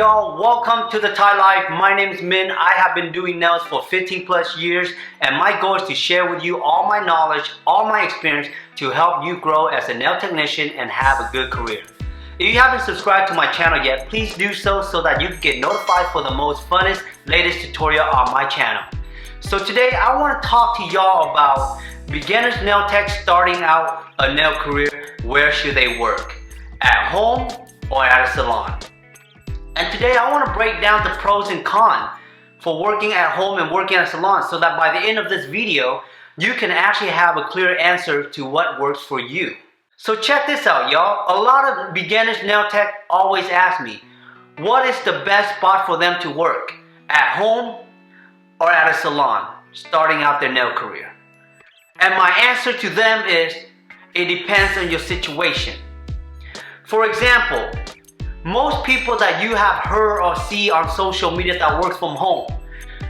y'all? Welcome to the Thai Life. My name is Min. I have been doing nails for 15 plus years, and my goal is to share with you all my knowledge, all my experience to help you grow as a nail technician and have a good career. If you haven't subscribed to my channel yet, please do so that you can get notified for the most funnest, latest tutorial on my channel. So today I want to talk to y'all about beginners nail techs starting out a nail career. Where should they work? At home or at a salon? And today I want to break down the pros and cons for working at home and working at a salon so that by the end of this video, you can actually have a clear answer to what works for you. So check this out, y'all. A lot of beginners nail tech always ask me, what is the best spot for them to work? At home or at a salon, starting out their nail career? And my answer to them is, it depends on your situation. For example, most people that you have heard or see on social media that works from home,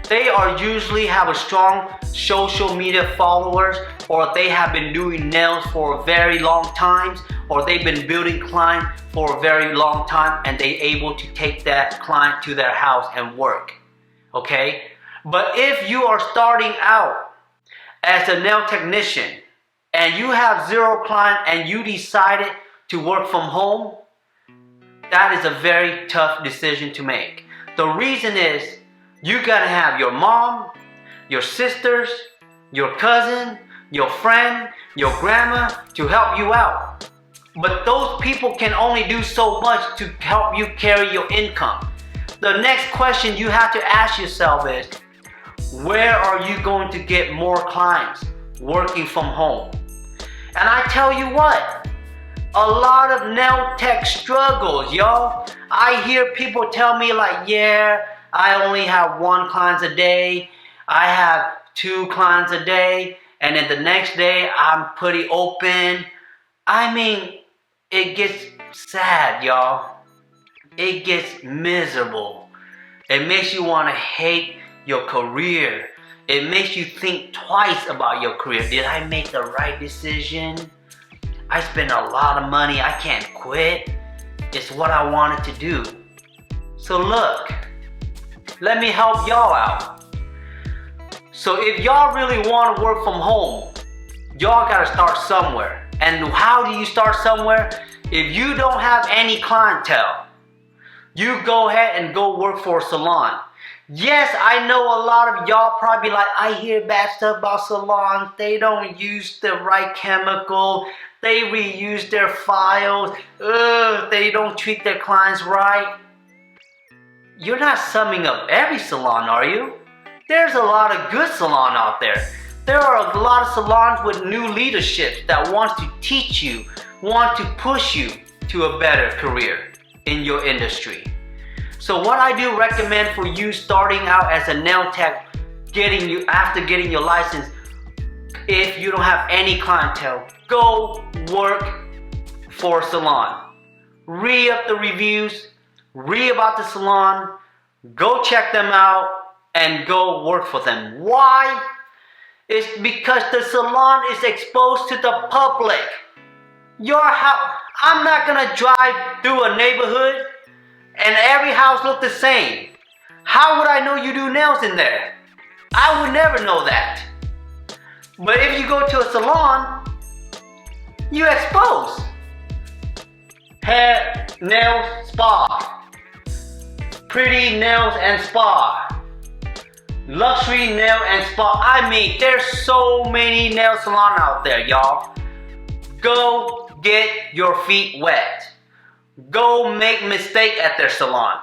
they are usually have a strong social media followers, or they have been doing nails for a very long time, or they've been building clients for a very long time, and they able to take that client to their house and work. Okay? But if you are starting out as a nail technician and you have zero client and you decided to work from home, that is a very tough decision to make. The reason is you gotta have your mom, your sisters, your cousin, your friend, your grandma to help you out. But those people can only do so much to help you carry your income. The next question you have to ask yourself is, where are you going to get more clients working from home? And I tell you what, a lot of nail tech struggles, y'all. I hear people tell me like, yeah, I only have 1 client a day, I have 2 clients a day, and then the next day I'm pretty open. I mean, it gets sad, y'all. It gets miserable. It makes you want to hate your career. It makes you think twice about your career. Did I make the right decision? I spent a lot of money. I can't quit. It's what I wanted to do. So look, let me help y'all out. So if y'all really want to work from home, y'all got to start somewhere. And how do you start somewhere? If you don't have any clientele, you go ahead and go work for a salon. Yes, I know a lot of y'all probably like, I hear bad stuff about salons. They don't use the right chemical. They reuse their files. They don't treat their clients right. You're not summing up every salon, are you? There's a lot of good salons out there. There are a lot of salons with new leadership that wants to teach you, want to push you to a better career in your industry. So what I do recommend for you starting out as a nail tech, after getting your license, if you don't have any clientele, go work for a salon. Read up the reviews, read about the salon, go check them out, and go work for them. Why? It's because the salon is exposed to the public. Your house, I'm not gonna drive through a neighborhood and every house look the same. How would I know you do nails in there? I would never know that. But if you go to a salon, you expose. Hair, nails, spa. Pretty nails and spa. Luxury nail and spa. I mean, there's so many nail salons out there, y'all. Go get your feet wet. Go make mistake at their salon.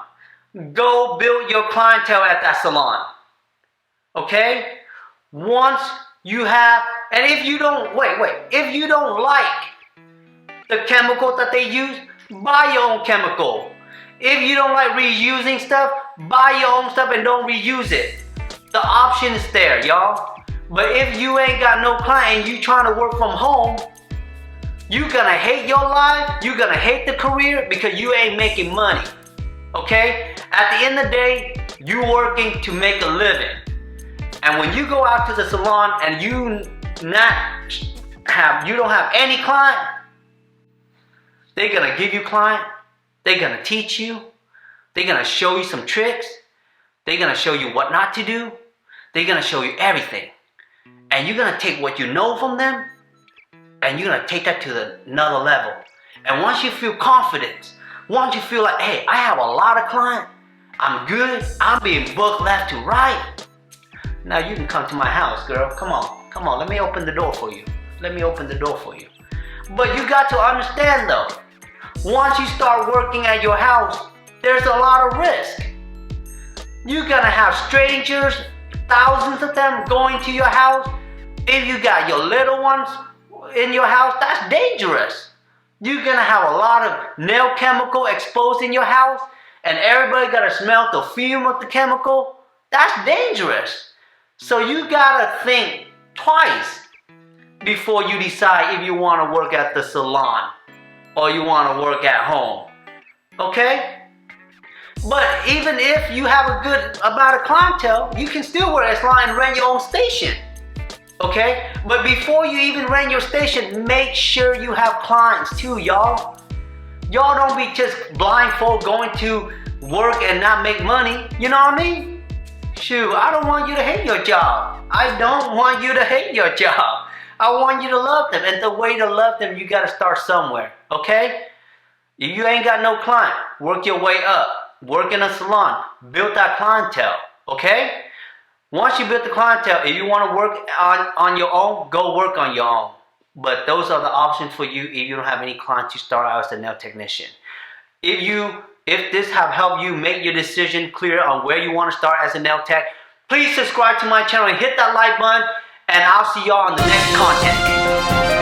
Go build your clientele at that salon. Okay? Once you have, and if you don't, if you don't like the chemical that they use, buy your own chemical. If you don't like reusing stuff, buy your own stuff and don't reuse it. The option is there, y'all. But if you ain't got no client and you trying to work from home, you're gonna hate your life, you're gonna hate the career because you ain't making money. Okay? At the end of the day, you working to make a living. And when you go out to the salon and you don't have any client, they're gonna give you client, they're gonna teach you, They're going to show you some tricks. They're going to show you what not to do. They're going to show you everything. And you're going to take what you know from them, and you're going to take that to another level. And once you feel confident, once you feel like, hey, I have a lot of clients, I'm good, I'm being booked left to right, now you can come to my house, girl. Come on, let me open the door for you. Let me open the door for you. But you got to understand though, once you start working at your house, there's a lot of risk. You're gonna have strangers, thousands of them going to your house. If you got your little ones in your house, that's dangerous. You're gonna have a lot of nail chemical exposed in your house, and everybody gotta smell the fume of the chemical. That's dangerous. So you gotta think twice before you decide if you wanna work at the salon or you wanna work at home. Okay? But even if you have a good amount of clientele, you can still work at salon and rent your own station. Okay? But before you even rent your station, make sure you have clients too, y'all. Y'all don't be just blindfold going to work and not make money. You know what I mean? Shoot, I don't want you to hate your job. I don't want you to hate your job. I want you to love them. And the way to love them, you got to start somewhere. Okay? If you ain't got no client, work your way up. Work in a salon. Build that clientele. Okay? Once you build the clientele, if you want to work on your own, go work on your own. But those are the options for you if you don't have any clients to start out as a nail technician. If this have helped you make your decision clear on where you want to start as a nail tech, please subscribe to my channel and hit that like button, and I'll see y'all on the next content.